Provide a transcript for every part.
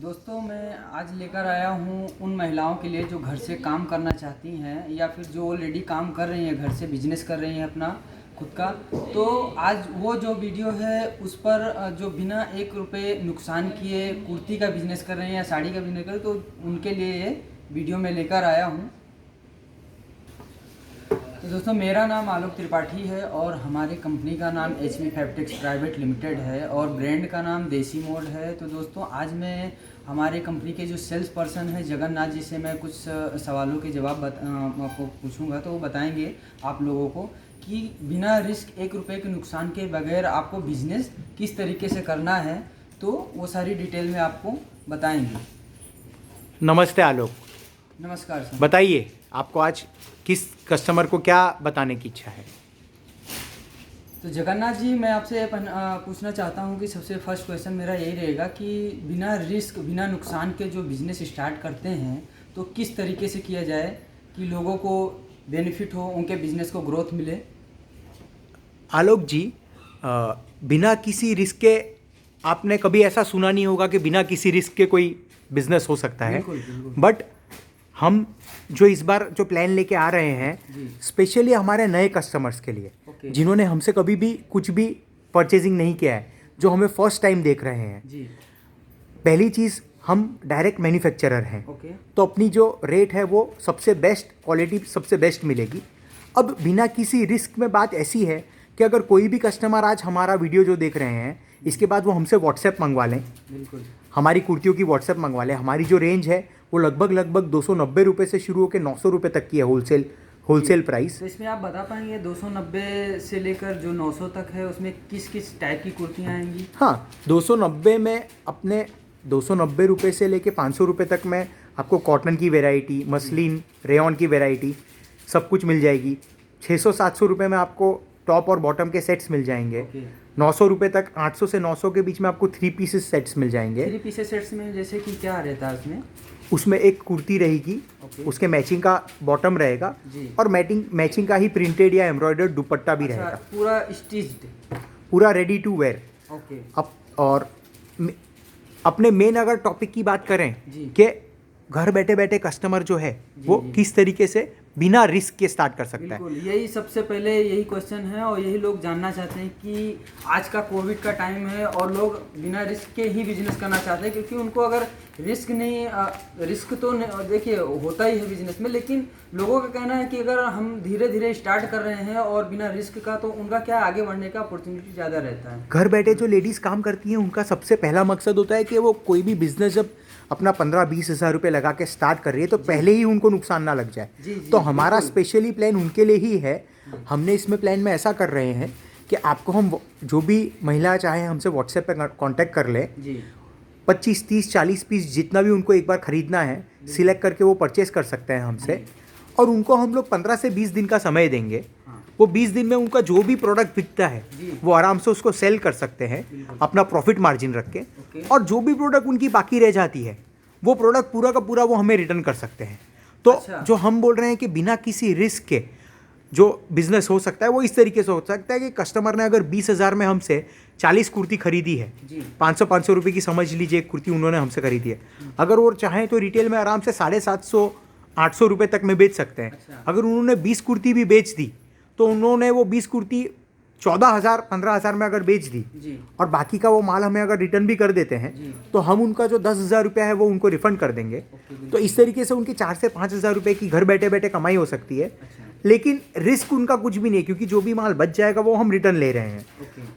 दोस्तों मैं आज लेकर आया हूँ उन महिलाओं के लिए जो घर से काम करना चाहती हैं या फिर जो ऑलरेडी काम कर रही हैं, घर से बिजनेस कर रही हैं अपना खुद का। तो आज वो जो वीडियो है उस पर जो बिना 1 रुपये नुकसान किए कुर्ती का बिज़नेस कर रहे हैं या साड़ी का बिज़नेस कर रहे हैं, तो उनके लिए ये वीडियो मैं लेकर आया हूँ। तो दोस्तों मेरा नाम आलोक त्रिपाठी है और हमारी कंपनी का नाम HB फैब्रिक्स प्राइवेट लिमिटेड है और ब्रांड का नाम देसी मोड है। तो दोस्तों आज मैं हमारे कंपनी के जो सेल्स पर्सन है जगन्नाथ जी से मैं कुछ सवालों के जवाब आपको पूछूंगा, तो वो बताएंगे आप लोगों को कि बिना रिस्क 1 रुपये के नुकसान के बगैर आपको बिजनेस किस तरीके से करना है, तो वो सारी डिटेल में आपको बताएंगे। नमस्ते आलोक। नमस्कार सर। बताइए आपको आज किस कस्टमर को क्या बताने की इच्छा है? तो जगन्नाथ जी मैं आपसे पूछना चाहता हूँ कि सबसे फर्स्ट क्वेश्चन मेरा यही रहेगा कि बिना रिस्क बिना नुकसान के जो बिज़नेस स्टार्ट करते हैं तो किस तरीके से किया जाए कि लोगों को बेनिफिट हो, उनके बिज़नेस को ग्रोथ मिले। आलोक जी, बिना किसी रिस्क के आपने कभी ऐसा सुना नहीं होगा कि बिना किसी रिस्क के कोई बिजनेस हो सकता है। बट हम जो इस बार जो प्लान लेके आ रहे हैं स्पेशली हमारे नए कस्टमर्स के लिए, जिन्होंने हमसे कभी भी कुछ भी परचेजिंग नहीं किया है, जो हमें फर्स्ट टाइम देख रहे हैं जी। पहली चीज़, हम डायरेक्ट मैन्युफैक्चरर हैं तो अपनी जो रेट है वो सबसे बेस्ट क्वालिटी सबसे बेस्ट मिलेगी। अब बिना किसी रिस्क में बात ऐसी है कि अगर कोई भी कस्टमर आज हमारा वीडियो जो देख रहे हैं इसके बाद वो हमसे व्हाट्सएप मंगवा लें, बिल्कुल हमारी कुर्तियों की व्हाट्सएप मंगवा लें। हमारी जो रेंज है वो लगभग 290 रुपये से शुरू होकर 900 रुपये तक की है होलसेल प्राइस। तो इसमें आप बता पाएंगे 290 से लेकर जो 900 तक है उसमें किस किस टाइप की कुर्तियाँ आएंगी? हाँ, 290 में अपने 290 रुपये से लेके 500 रुपये तक में आपको कॉटन की वैरायटी, मसलिन, रेयॉन की वैरायटी सब कुछ मिल जाएगी। 600-700 रुपये में आपको टॉप और बॉटम के सेट्स मिल जाएंगे। 900 रुपये तक 800 से 900 के बीच में आपको 3 पीसेस सेट्स मिल जाएंगे। 3 पीसेस सेट्स में जैसे कि क्या रहता है उसमें एक कुर्ती रहेगी, उसके मैचिंग का बॉटम रहेगा और मैचिंग का ही प्रिंटेड या एम्ब्रॉयडर्ड दुपट्टा भी रहेगा, पूरा स्टिच्ड, पूरा रेडी टू वेयर। अब और अपने मेन अगर टॉपिक की बात करें कि घर बैठे बैठे कस्टमर जो है वो किस तरीके से बिना रिस्क के स्टार्ट कर सकता है, यही सबसे पहले यही क्वेश्चन है और यही लोग जानना चाहते हैं कि आज का कोविड का टाइम है और लोग बिना रिस्क के ही बिजनेस करना चाहते हैं, क्योंकि उनको अगर रिस्क तो देखिए होता ही है बिजनेस में, लेकिन लोगों का कहना है कि अगर हम धीरे धीरे स्टार्ट कर रहे हैं और बिना रिस्क का, तो उनका क्या आगे बढ़ने का अपॉर्चुनिटी ज़्यादा रहता है। घर बैठे जो लेडीज़ काम करती हैं उनका सबसे पहला मकसद होता है कि वो कोई भी बिजनेस जब अपना 15-20 हज़ार रुपये लगा के स्टार्ट कर रही है तो पहले ही उनको नुकसान ना लग जाए। तो हमारा स्पेशली प्लान उनके लिए ही है। हमने इसमें प्लान में ऐसा कर रहे हैं कि आपको हम जो भी महिला चाहे हमसे व्हाट्सएप पे कांटेक्ट कर ले, 25, 30, 40 पीस जितना भी उनको एक बार ख़रीदना है सिलेक्ट करके वो परचेस कर सकते हैं हमसे, और उनको हम लोग 15 से 20 दिन का समय देंगे। वो 20 दिन में उनका जो भी प्रोडक्ट बिकता है वो आराम से उसको सेल कर सकते हैं अपना प्रॉफिट मार्जिन रख के, और जो भी प्रोडक्ट उनकी बाकी रह जाती है वो प्रोडक्ट पूरा का पूरा वो हमें रिटर्न कर सकते हैं। तो जो हम बोल रहे हैं कि बिना किसी रिस्क के जो बिजनेस हो सकता है वो इस तरीके से हो सकता है कि कस्टमर ने अगर 20,000 में हमसे 40 कुर्ती खरीदी है, 500 रुपये की समझ लीजिए एक कुर्ती उन्होंने हमसे खरीदी है, अगर वो चाहें तो रिटेल में आराम से 750-800 रुपये तक में बेच सकते हैं। अगर उन्होंने 20 कुर्ती भी बेच दी तो उन्होंने वो 20 कुर्ती 14,000-15,000 में अगर बेच दी और बाकी का वो माल हमें अगर रिटर्न भी कर देते हैं तो हम उनका जो 10,000 रुपया है वो उनको रिफंड कर देंगे। तो इस तरीके से उनकी 4 से 5,000 रुपये की घर बैठे बैठे कमाई हो सकती है। लेकिन रिस्क उनका कुछ भी नहीं, क्योंकि जो भी माल बच जाएगा वो हम रिटर्न ले रहे हैं।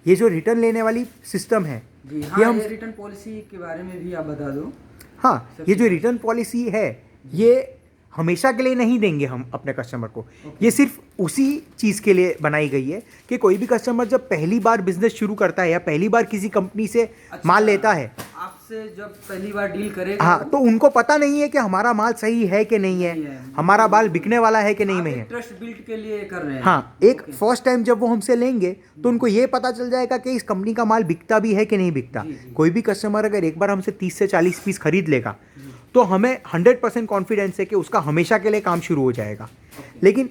ये जो रिटर्न लेने वाली सिस्टम है ये हम रिटर्न पॉलिसी के बारे में भी आप बता दो। हाँ, ये जो रिटर्न पॉलिसी है ये हमेशा के लिए नहीं देंगे हम अपने कस्टमर को। ये सिर्फ उसी चीज़ के लिए बनाई गई है कि कोई भी कस्टमर जब पहली बार बिजनेस शुरू करता है या पहली बार किसी कंपनी से माल लेता है, आपसे जब पहली बार डील करेगा, हाँ, तो उनको पता नहीं है कि हमारा माल सही है कि नहीं है, हमारा माल बिकने वाला है कि नहीं में है। ट्रस्ट बिल्ड के लिए कर रहे हैं। हाँ, एक फर्स्ट टाइम जब वो हमसे लेंगे तो उनको ये पता चल जाएगा कि इस कंपनी का माल बिकता भी है कि नहीं बिकता। कोई भी कस्टमर अगर एक बार हमसे 30 से 40 पीस खरीद लेगा तो हमें 100% कॉन्फिडेंस है कि उसका हमेशा के लिए काम शुरू हो जाएगा। लेकिन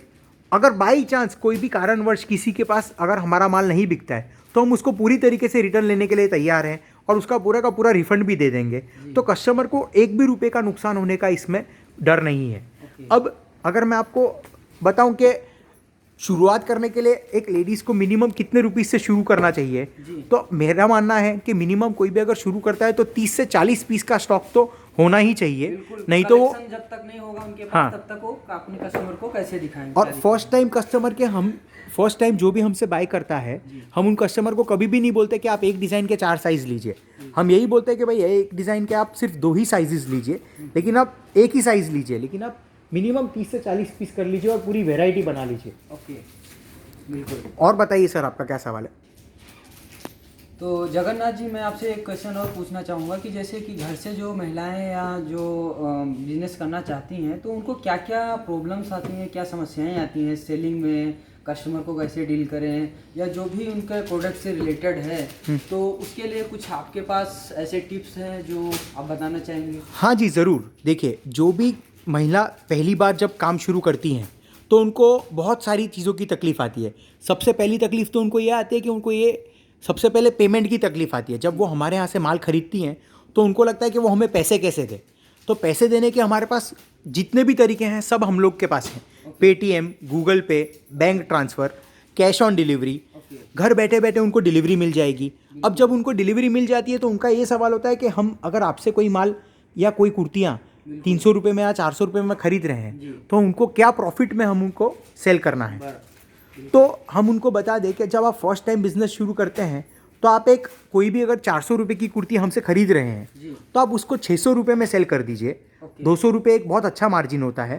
अगर बाई चांस कोई भी कारणवश किसी के पास अगर हमारा माल नहीं बिकता है तो हम उसको पूरी तरीके से रिटर्न लेने के लिए तैयार हैं और उसका पूरा का पूरा रिफंड भी दे देंगे। तो कस्टमर को एक भी रुपये का नुकसान होने का इसमें डर नहीं है। अब अगर मैं आपको बताऊं कि शुरुआत करने के लिए एक लेडीज़ को मिनिमम कितने रुपीस से शुरू करना चाहिए, तो मेरा मानना है कि मिनिमम कोई भी अगर शुरू करता है तो 30 से 40 पीस का स्टॉक तो होना ही चाहिए, नहीं तो वो जब तक नहीं होगा उनके पास, हाँ, तब तक वो अपने कस्टमर को कैसे दिखाएंगे। और फर्स्ट टाइम कस्टमर के हम फर्स्ट टाइम जो भी हमसे बाय करता है, हम उन कस्टमर को कभी भी नहीं बोलते कि आप एक डिज़ाइन के 4 साइज़ लीजिए। हम यही बोलते हैं कि भाई एक डिज़ाइन के आप सिर्फ 2 ही साइजेस लीजिए, लेकिन आप एक ही साइज़ लीजिए, लेकिन आप मिनिमम 30 से 40 पीस कर लीजिए और पूरी वेराइटी बना लीजिए। ओके, बिल्कुल। और बताइए सर, आपका क्या सवाल है? तो जगन्नाथ जी, मैं आपसे एक क्वेश्चन और पूछना चाहूँगा कि जैसे कि घर से जो महिलाएं या जो बिजनेस करना चाहती हैं, तो उनको क्या क्या प्रॉब्लम्स आती हैं, क्या समस्याएं आती हैं सेलिंग में, कस्टमर को कैसे डील करें, या जो भी उनके प्रोडक्ट से रिलेटेड है, तो उसके लिए कुछ आपके पास ऐसे टिप्स हैं जो आप बताना चाहेंगे? हाँ जी, ज़रूर। देखिए, जो भी महिला पहली बार जब काम शुरू करती हैं तो उनको बहुत सारी चीज़ों की तकलीफ़ आती है। सबसे पहली तकलीफ़ तो उनको ये आती है कि उनको ये सबसे पहले पेमेंट की तकलीफ़ आती है। जब वो हमारे यहाँ से माल ख़रीदती हैं तो उनको लगता है कि वो हमें पैसे कैसे दें। तो पैसे देने के हमारे पास जितने भी तरीके हैं सब हम लोग के पास हैं। पेटीएम, गूगल पे, bank transfer, cash on delivery, घर बैठे बैठे उनको डिलीवरी मिल जाएगी। अब जब उनको डिलीवरी मिल जाती है तो उनका ये सवाल होता है कि हम अगर आपसे कोई माल या कोई कुर्तियाँ 300 रुपये में या 400 रुपये में ख़रीद रहे हैं, तो उनको क्या प्रॉफिट में हम उनको सेल करना है। तो हम उनको बता दें कि जब आप फर्स्ट टाइम बिजनेस शुरू करते हैं तो आप एक कोई भी अगर 400 रुपये की कुर्ती हमसे ख़रीद रहे हैं तो आप उसको 600 रुपये में सेल कर दीजिए। 200 रुपये एक बहुत अच्छा मार्जिन होता है।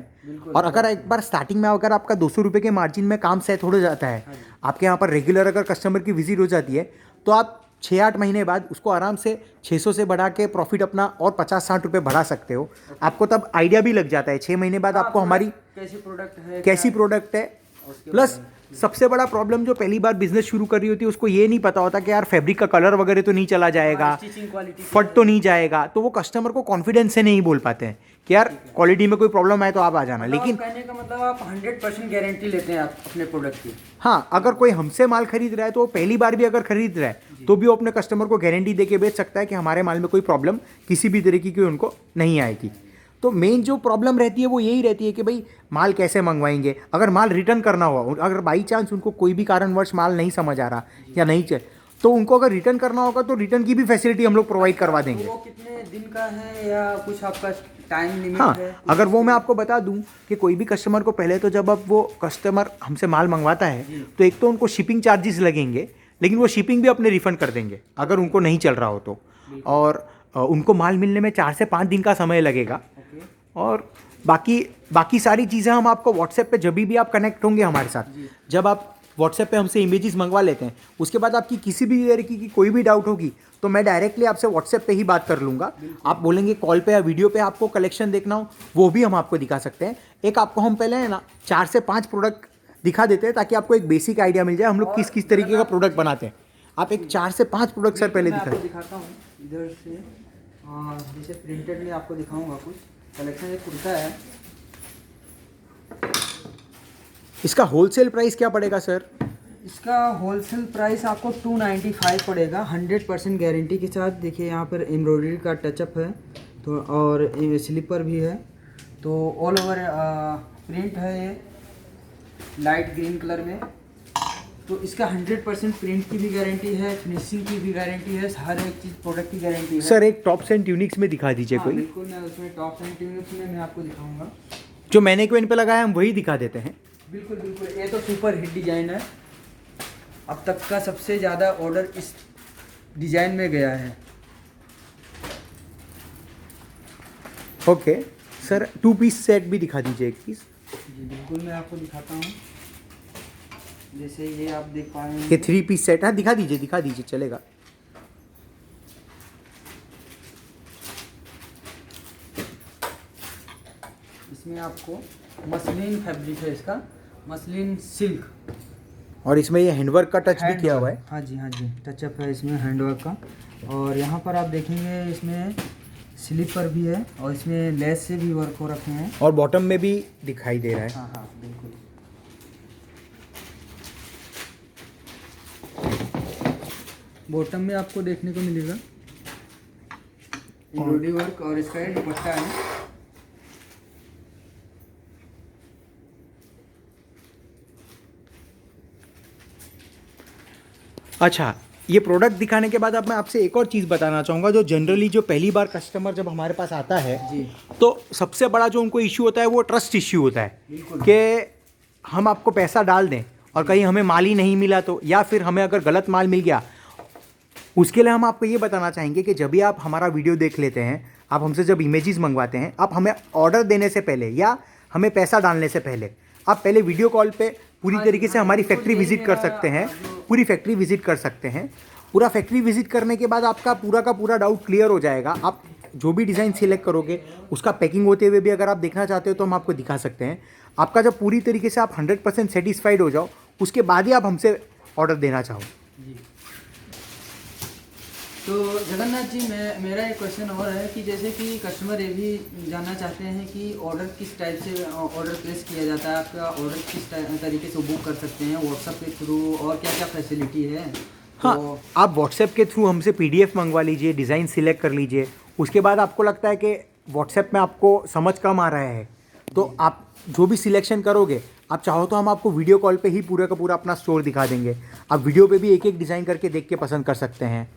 और अगर एक बार स्टार्टिंग में अगर आपका 200 रुपये के मार्जिन में काम सेट हो जाता है, आपके यहाँ पर रेगुलर अगर कस्टमर की विजिट हो जाती है, तो आप 6-8 महीने बाद उसको आराम से 600 से बढ़ा के प्रॉफिट अपना और 50-60 रुपये बढ़ा सकते हो। आपको तब आइडिया भी लग जाता है 6 महीने बाद आपको हमारी कैसी प्रोडक्ट है। प्लस सबसे बड़ा प्रॉब्लम जो पहली बार बिजनेस शुरू कर रही होती है उसको ये नहीं पता होता कि यार फैब्रिक का कलर वगैरह तो नहीं चला जाएगा, फट तो नहीं जाएगा। तो वो कस्टमर को कॉन्फिडेंस से नहीं बोल पाते हैं कि यार क्वालिटी में कोई प्रॉब्लम आए तो आप आ जाना। लेकिन कहने का मतलब आप 100% गारंटी लेते हैं आप अपने प्रोडक्ट की। हाँ, अगर कोई हमसे माल खरीद रहा है तो वो पहली बार भी अगर खरीद रहा है तो भी वो अपने कस्टमर को गारंटी दे के बेच सकता है कि हमारे माल में कोई प्रॉब्लम किसी भी तरीके की उनको नहीं आएगी। तो मेन जो प्रॉब्लम रहती है वो यही रहती है कि भाई माल कैसे मंगवाएंगे। अगर माल रिटर्न करना हुआ, अगर बाई चांस उनको कोई भी कारणवश माल नहीं समझ आ रहा या नहीं चाहिए, तो उनको अगर रिटर्न करना होगा तो रिटर्न की भी फैसिलिटी हम लोग प्रोवाइड करवा देंगे। वो कितने दिन का है या कुछ आपका टाइम लिमिट हाँ, है? अगर वो मैं आपको बता दूं कि कोई भी कस्टमर को पहले तो जब अब वो कस्टमर हमसे माल मंगवाता है तो एक तो उनको शिपिंग चार्जेस लगेंगे, लेकिन वो शिपिंग भी अपने रिफंड कर देंगे अगर उनको नहीं चल रहा हो तो। और उनको माल मिलने में 4 से 5 दिन का समय लगेगा। और बाकी सारी चीज़ें हम आपको व्हाट्सएप पे जब भी आप कनेक्ट होंगे हमारे साथ, जब आप व्हाट्सएप पे हमसे इमेजेस मंगवा लेते हैं, उसके बाद आपकी किसी भी तरीके की कोई भी डाउट होगी तो मैं डायरेक्टली आपसे व्हाट्सएप पे ही बात कर लूँगा। आप बोलेंगे कॉल पे या वीडियो पे आपको कलेक्शन देखना हो, वो भी हम आपको दिखा सकते हैं। एक आपको हम पहले है ना 4 से 5 प्रोडक्ट दिखा देते हैं ताकि आपको एक बेसिक आइडिया मिल जाए हम लोग किस किस तरीके का प्रोडक्ट बनाते हैं। आप एक 4 से 5 प्रोडक्ट सर पहले दिखाता हूँ इधर से। जैसे प्रिंटेड में आपको दिखाऊंगा कुछ कलेक्शन। एक कुर्ता है, इसका होलसेल प्राइस क्या पड़ेगा सर? इसका होलसेल प्राइस आपको 295 पड़ेगा 100% गारंटी के साथ। देखिए यहाँ पर एम्ब्रॉयडरी का टचअप है तो, और स्लीपर भी है, तो ऑल ओवर प्रिंट है ये लाइट ग्रीन कलर में। तो इसका 100% प्रिंट की भी गारंटी है, फिनिशिंग की भी गारंटी है, हर एक चीज़ प्रोडक्ट की गारंटी है। सर एक टॉप्स एंड ट्यूनिक्स में दिखा दीजिए। कोई बिल्कुल, मैं उसमें टॉप्स एंड ट्यूनिक्स में मैं आपको दिखाऊंगा। जो मैनेक्विन पे लगाया हम वही दिखा देते हैं। बिल्कुल बिल्कुल, ये तो सुपर हिट डिज़ाइन है। अब तक का सबसे ज़्यादा ऑर्डर इस डिज़ाइन में गया है। ओके सर, 2 पीस सेट भी दिखा दीजिए एक पीस। जी बिल्कुल, मैं आपको दिखाता हूँ। जैसे ये आप देख पाएंगे ये 3 पीस सेट है, दिखा दीजिए चलेगा। इसमें आपको मसलिन फैब्रिक है, इसका मसलिन सिल्क, और इसमें ये हैंडवर्क का टच भी किया हुआ है। हाँ जी, टचअप है इसमें हैंडवर्क का। और यहाँ पर आप देखेंगे इसमें स्लीपर भी है और इसमें लेस से भी वर्क हो रखे हैं, और बॉटम में भी दिखाई दे रहा है। हाँ बिल्कुल। बॉटम में आपको देखने को मिलेगा एम्ब्रॉयडरी वर्क और इसका ये दुपट्टा है। अच्छा, ये प्रोडक्ट दिखाने के बाद अब मैं आपसे एक और चीज़ बताना चाहूँगा, जो जनरली जो पहली बार कस्टमर जब हमारे पास आता है जी, तो सबसे बड़ा जो उनको इश्यू होता है वो ट्रस्ट इश्यू होता है बिल्कुल। कि हम आपको पैसा डाल दें और कहीं हमें माल ही नहीं मिला तो, या फिर हमें अगर गलत माल मिल गया। उसके लिए हम आपको ये बताना चाहेंगे कि जब भी आप हमारा वीडियो देख लेते हैं, आप हमसे जब इमेजेस मंगवाते हैं, आप हमें ऑर्डर देने से पहले या हमें पैसा डालने से पहले आप पहले वीडियो कॉल पे पूरी तरीके से हमारी फैक्ट्री विजिट कर सकते हैं, पूरी फैक्ट्री विजिट कर सकते हैं। पूरा फैक्ट्री विजिट करने के बाद आपका पूरा का पूरा डाउट क्लियर हो जाएगा। आप जो भी डिज़ाइन सिलेक्ट करोगे उसका पैकिंग होते हुए भी अगर आप देखना चाहते हो तो हम आपको दिखा सकते हैं। आपका जब पूरी तरीके से आप 100% सेटिस्फाइड हो जाओ उसके बाद ही आप हमसे ऑर्डर देना चाहो। जी। तो जगन्नाथ जी, मेरा एक क्वेश्चन और है कि जैसे कि कस्टमर ये भी जानना चाहते हैं कि ऑर्डर किस टाइप से ऑर्डर प्लेस किया जाता है, आपका ऑर्डर किस तरीके से बुक कर सकते हैं, व्हाट्सएप के थ्रू, और क्या क्या फैसिलिटी है? हाँ, तो आप व्हाट्सएप के थ्रू हमसे PDF मंगवा लीजिए, डिज़ाइन सिलेक्ट कर लीजिए। उसके बाद आपको लगता है कि व्हाट्सएप में आपको समझ कम आ रहा है तो आप जो भी सिलेक्शन करोगे, आप चाहो तो हम आपको वीडियो कॉल पे ही पूरा का पूरा अपना स्टोर दिखा देंगे। आप वीडियो पे भी एक एक डिज़ाइन करके देख के पसंद कर सकते हैं।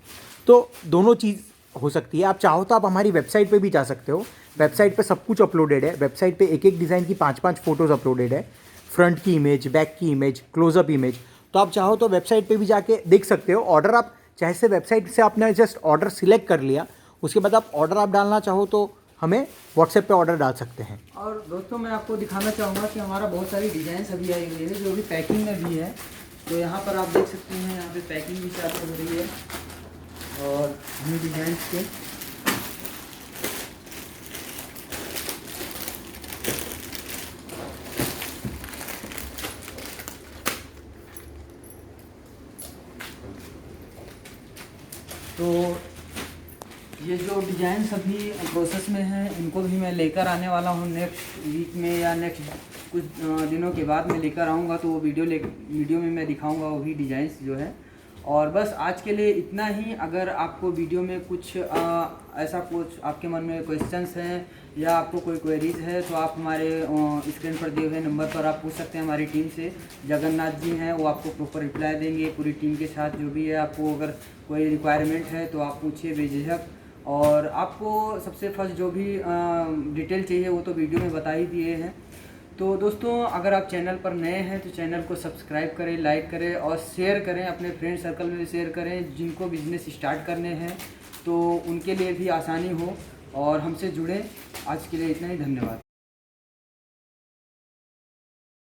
तो दोनों चीज़ हो सकती है। आप चाहो तो आप हमारी वेबसाइट पे भी जा सकते हो। वेबसाइट पे सब कुछ अपलोडेड है। वेबसाइट पे एक एक डिज़ाइन की 5-5 फ़ोटोज़ अपलोडेड है, फ्रंट की इमेज, बैक की इमेज, क्लोजअप इमेज। तो आप चाहो तो वेबसाइट पे भी जाके देख सकते हो। ऑर्डर आप चाहे से वेबसाइट से आपने जस्ट ऑर्डर सिलेक्ट कर लिया, उसके बाद आप ऑर्डर आप डालना चाहो तो हमें व्हाट्सएप पे ऑर्डर डाल सकते हैं। और दोस्तों, मैं आपको दिखाना चाहूँगा कि हमारा बहुत सारी डिज़ाइंस अभी आई हुई है जो अभी पैकिंग में भी है। तो यहाँ पर आप देख सकते हैं, यहाँ पे पैकिंग भी चालू हो रही है और न्यू डिज़ाइंस के। तो ये जो डिज़ाइन अभी प्रोसेस में हैं, इनको भी मैं लेकर आने वाला हूँ नेक्स्ट वीक में या नेक्स्ट कुछ दिनों के बाद मैं लेकर आऊँगा। तो वो वीडियो में मैं दिखाऊँगा वो भी डिज़ाइंस जो है। और बस आज के लिए इतना ही। अगर आपको वीडियो में कुछ ऐसा कुछ आपके मन में क्वेश्चंस हैं या आपको कोई क्वेरीज है तो आप हमारे स्क्रीन पर दिए हुए नंबर पर आप पूछ सकते हैं। हमारी टीम से जगन्नाथ जी हैं, वो आपको प्रॉपर रिप्लाई देंगे पूरी टीम के साथ। जो भी है, आपको अगर कोई रिक्वायरमेंट है तो आप पूछिए बेझिझक। और आपको सबसे फर्स्ट जो भी डिटेल चाहिए वो तो वीडियो में बता ही दिए हैं। तो दोस्तों, अगर आप चैनल पर नए हैं तो चैनल को सब्सक्राइब करें, लाइक करें और शेयर करें, अपने फ्रेंड सर्कल में भी शेयर करें। जिनको बिजनेस स्टार्ट करने हैं तो उनके लिए भी आसानी हो और हमसे जुड़ें। आज के लिए इतना ही, धन्यवाद।